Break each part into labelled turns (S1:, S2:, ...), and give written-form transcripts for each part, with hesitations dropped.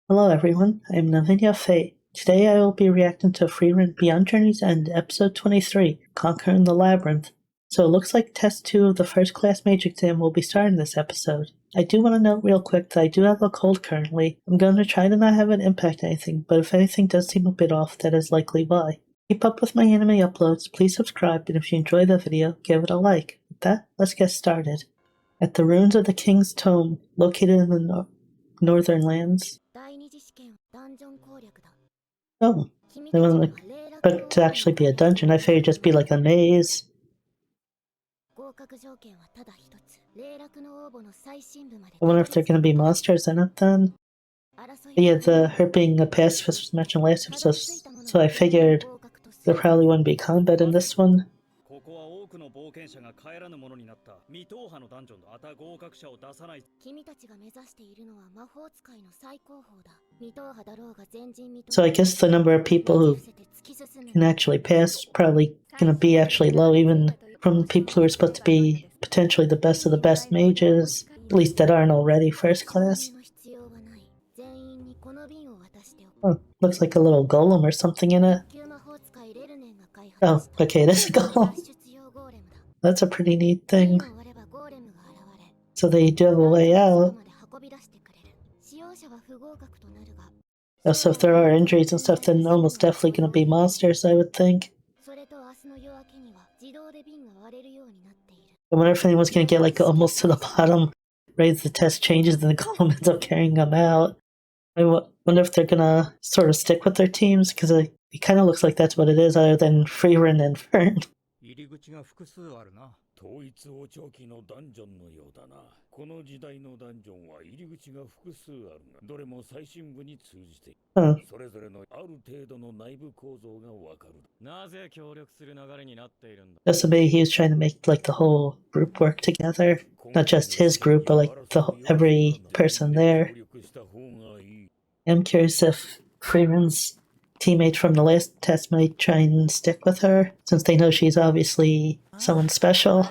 S1: Hello everyone, I am Navinia Fate. Today I will be reacting to Frieren Beyond Journey's End, Episode 23, Conquering the Labyrinth. So it looks like Test 2 of the first Class Mage Exam will be starting this episode. I do want to note real quick that I do have a cold currently. I'm going to try to not have it impact anything, but if anything does seem a bit off, that is likely why. Keep up with my anime uploads, please subscribe, and if you enjoy the video, give it a like. With that, let's get started. At the ruins of the King's Tomb, located in the northern lands. Oh, it wasn't but to actually be a dungeon. I figured it'd just be like a maze. I wonder if they're gonna be monsters in it then. Yeah, her being a pacifist was mentioned last episode, so I figured there probably wouldn't be combat in this one. So I guess the number of people who can actually pass is probably gonna be actually low, even from people who are supposed to be potentially the best of the best mages, at least that aren't already first class. Oh, looks like a little golem or something in it. Oh, okay, it is a golem. That's a pretty neat thing. So they do have a way out. Oh, so if there are injuries and stuff, then almost definitely going to be monsters, I would think. I wonder if anyone's going to get like almost to the bottom, right? The test changes and the golem ends up carrying them out. I wonder if they're going to sort of stick with their teams, because it kind of looks like that's what it is, other than Frieren and Fern. Huh. So maybe he was trying to make like the whole group work together, not just his group, but like every person there. I'm curious if Frieren's teammates from the last test might try and stick with her, since they know she's obviously someone special.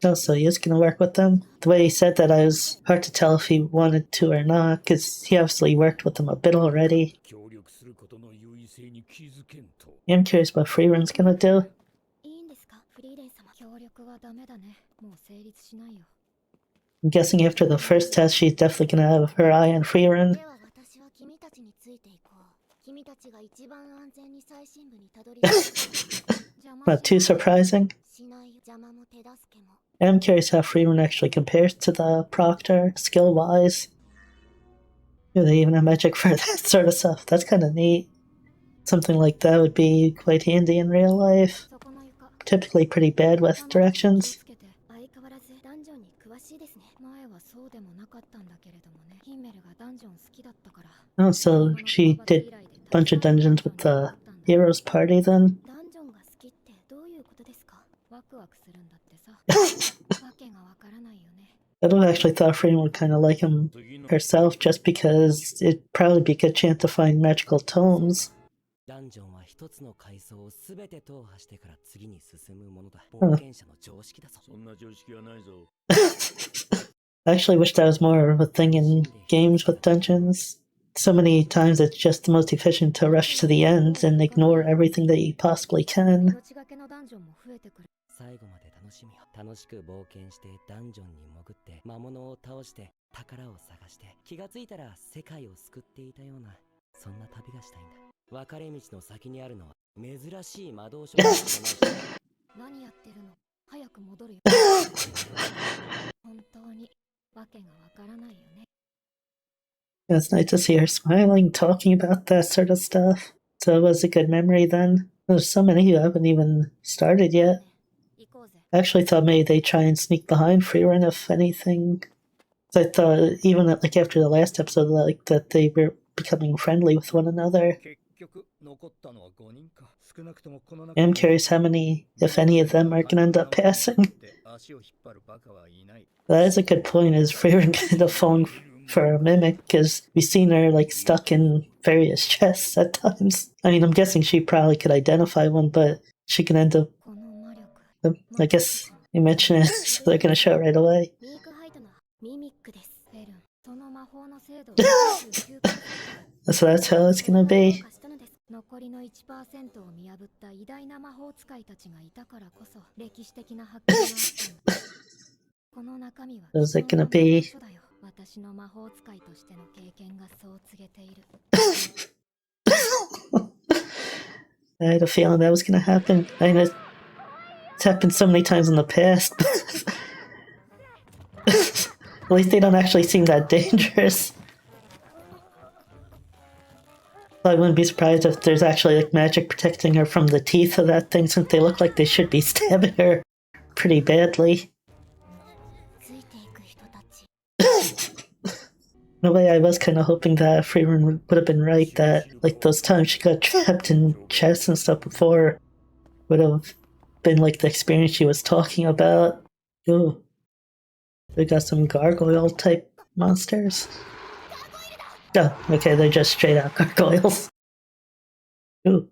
S1: Oh, so he is gonna work with them? The way he said that, I was hard to tell if he wanted to or not, because he obviously worked with them a bit already. I'm curious what Frieren's gonna do. I'm guessing after the first test, she's definitely gonna have her eye on Frieren. Not too surprising. I'm curious how Frieren actually compares to the Proctor, skill-wise. Do they even have magic for that sort of stuff? That's kind of neat. Something like that would be quite handy in real life. Typically pretty bad with directions. Oh, so she did a bunch of dungeons with the heroes party then? I don't actually thought Frieren would kind of like him herself, just because it'd probably be a good chance to find magical tomes. Huh. I actually wish that was more of a thing in games with dungeons. So many times it's just the most efficient to rush to the end and ignore everything that you possibly can. It's nice to see her smiling, talking about that sort of stuff. So it was a good memory then. There's so many who haven't even started yet. I actually thought maybe they'd try and sneak behind Frieren, if anything. I thought even like after the last episode, like that they were becoming friendly with one another. I'm curious how many, if any of them, are gonna end up passing. That is a good point, is Frieren kind of falling for a mimic, because we've seen her like stuck in various chests at times. I mean, I'm guessing she probably could identify one, but she can end up, I guess you mentioned it, so they're gonna show it right away. So that's how it's gonna be.
S2: 残りの 1% を見破った偉大な魔法使いたちがいたからこそ歴史的な発見があったの。この中身は
S1: Is it gonna be?
S2: 私の魔法使いとしての経験がそう告げている。
S1: I had a feeling that was gonna happen. I mean, it's happened so many times in the past. At least they don't actually seem that dangerous. I wouldn't be surprised if there's actually like magic protecting her from the teeth of that thing, since they look like they should be stabbing her pretty badly. In a way, I was kind of hoping that Frieren would have been right, that like those times she got trapped in chests and stuff before would have been like the experience she was talking about. Ooh. We got some gargoyle type monsters. Oh, okay, they're just straight out gargoyles. Ooh.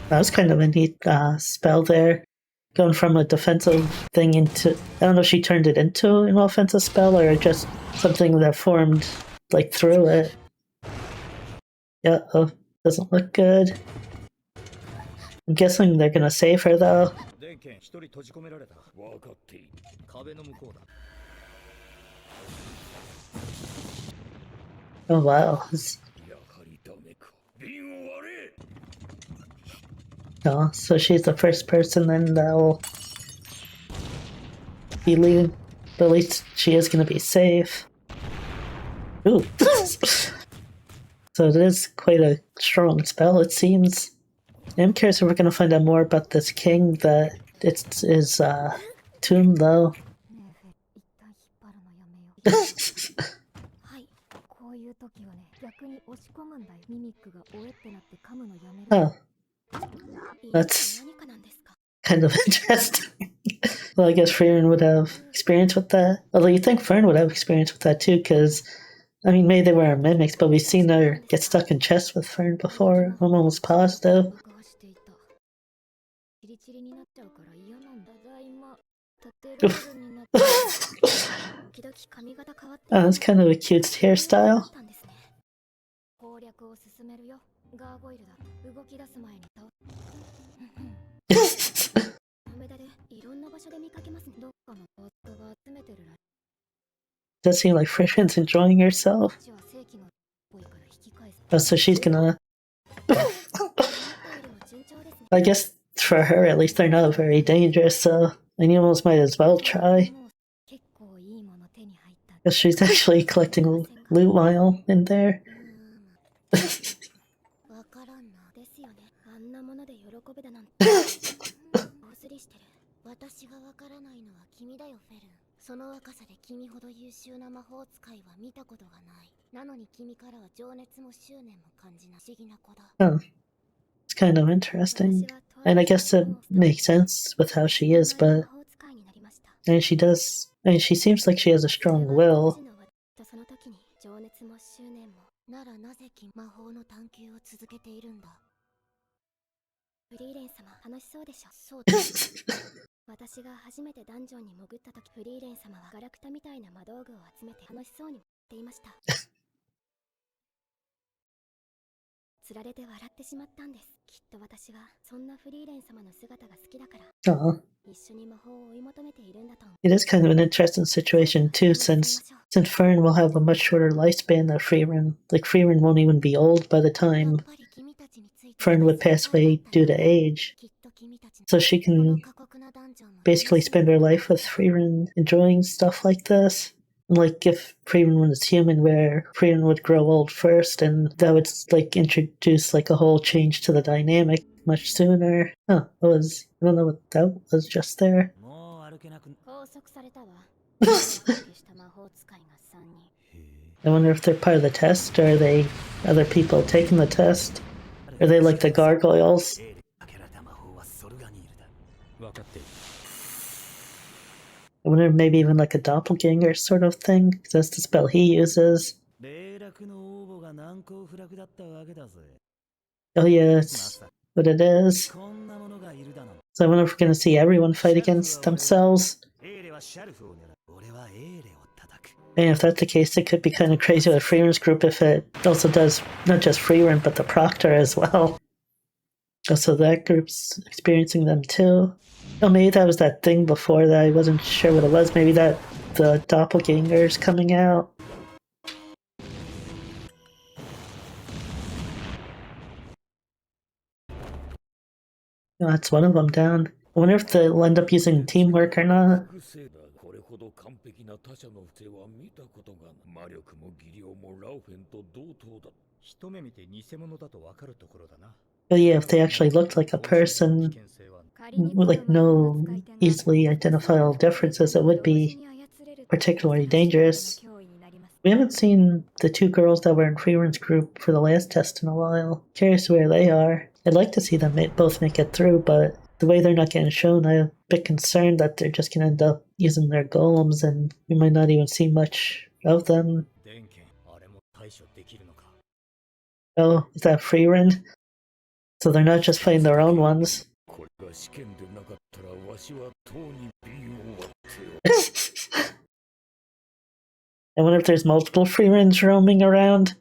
S1: That was kind of a neat spell there. Going from a defensive thing into... I don't know if she turned it into an offensive spell or just something that formed like through it. Yeah, oh, doesn't look good. I'm guessing they're gonna save her though. Oh wow. Oh, so she's the first person then that will be leaving. But at least she is gonna be safe. Ooh. So it is quite a strong spell, it seems. I'm curious if we're gonna find out more about this king that it's his tomb though. Oh. That's kind of interesting. Well, I guess Frieren would have experience with that. Although you think Fern would have experience with that too, because, I mean, maybe they were mimics, but we've seen her get stuck in chests with Fern before. I'm almost positive. Oh, that's kind of a cute hairstyle. Does seem like Frieren's enjoying herself. Oh, so she's gonna... I guess for her, at least, they're not very dangerous, so you almost might as well try. Because she's actually collecting loot while in there. Oh, it's kind of interesting. And I guess it makes sense with how she is, but... And she does... I mean, she seems like she has a strong will. Aww. It is kind of an interesting situation too, since Fern will have a much shorter lifespan than Frieren. Like, Frieren won't even be old by the time Fern would pass away due to age. So she can basically spend her life with Frieren enjoying stuff like this. Like, if Frieren was human, where Frieren would grow old first, and that would like introduce like a whole change to the dynamic much sooner. Oh, I don't know what that was just there. I wonder if they're part of the test, or are they other people taking the test? Are they like the gargoyles? I wonder if maybe even like a doppelganger sort of thing, because that's the spell he uses. Oh yeah, that's what it is. So I wonder if we're going to see everyone fight against themselves. And if that's the case, it could be kind of crazy with Frieren's group if it also does not just Frieren, but the Proctor as well. So that group's experiencing them too. Oh, maybe that was that thing before that I wasn't sure what it was. Maybe that the doppelganger's coming out. Oh, that's one of them down. I wonder if they'll end up using teamwork or not. But yeah, if they actually looked like a person, with like no easily identifiable differences, it would be particularly dangerous. We haven't seen the two girls that were in Frieren's group for the last test in a while. Curious where they are. I'd like to see them both make it through, but the way they're not getting shown, I'm a bit concerned that they're just going to end up using their golems and we might not even see much of them. Oh, is that Frieren? So they're not just fighting their own ones. I wonder if there's multiple Frierens roaming around.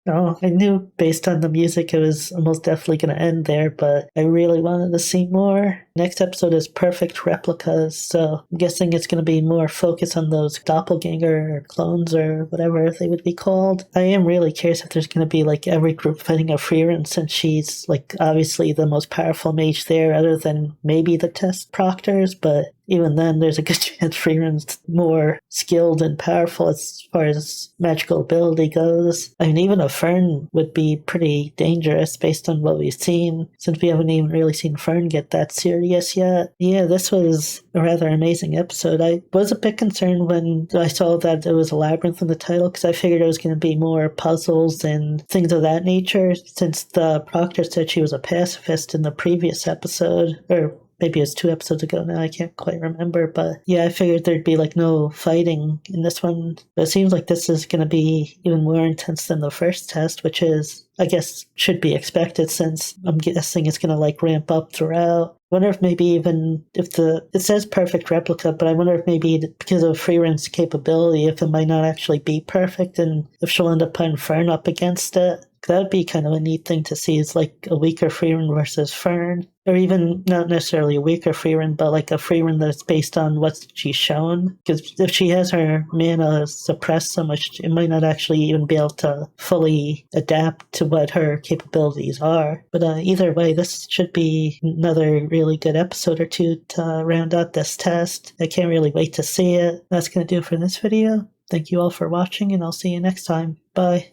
S1: Oh, I knew based on the music it was almost definitely going to end there, but I really wanted to see more. Next episode is Perfect Replicas, so I'm guessing it's going to be more focus on those doppelganger or clones or whatever they would be called. I am really curious if there's going to be like every group fighting a Frieren, since she's like obviously the most powerful mage there other than maybe the test proctors, but even then, there's a good chance Frieren's more skilled and powerful as far as magical ability goes. I mean, even a Fern would be pretty dangerous based on what we've seen, since we haven't even really seen Fern get that serious yet. Yeah, this was a rather amazing episode. I was a bit concerned when I saw that it was a Labyrinth in the title, because I figured it was going to be more puzzles and things of that nature, since the proctor said she was a pacifist in the previous episode, or maybe it was 2 episodes ago now, I can't quite remember, but yeah, I figured there'd be like no fighting in this one. But it seems like this is going to be even more intense than the first test, which is, I guess, should be expected since I'm guessing it's going to like ramp up throughout. I wonder if maybe even if it says perfect replica, but I wonder if maybe because of Frieren's capability, if it might not actually be perfect and if she'll end up putting Fern up against it. That would be kind of a neat thing to see, is like a weaker Frieren versus Fern. Or even not necessarily a weaker Frieren, but like a Frieren that's based on what she's shown. Because if she has her mana suppressed so much, it might not actually even be able to fully adapt to what her capabilities are. But either way, this should be another really good episode or two to round out this test. I can't really wait to see it. That's going to do it for this video. Thank you all for watching, and I'll see you next time. Bye.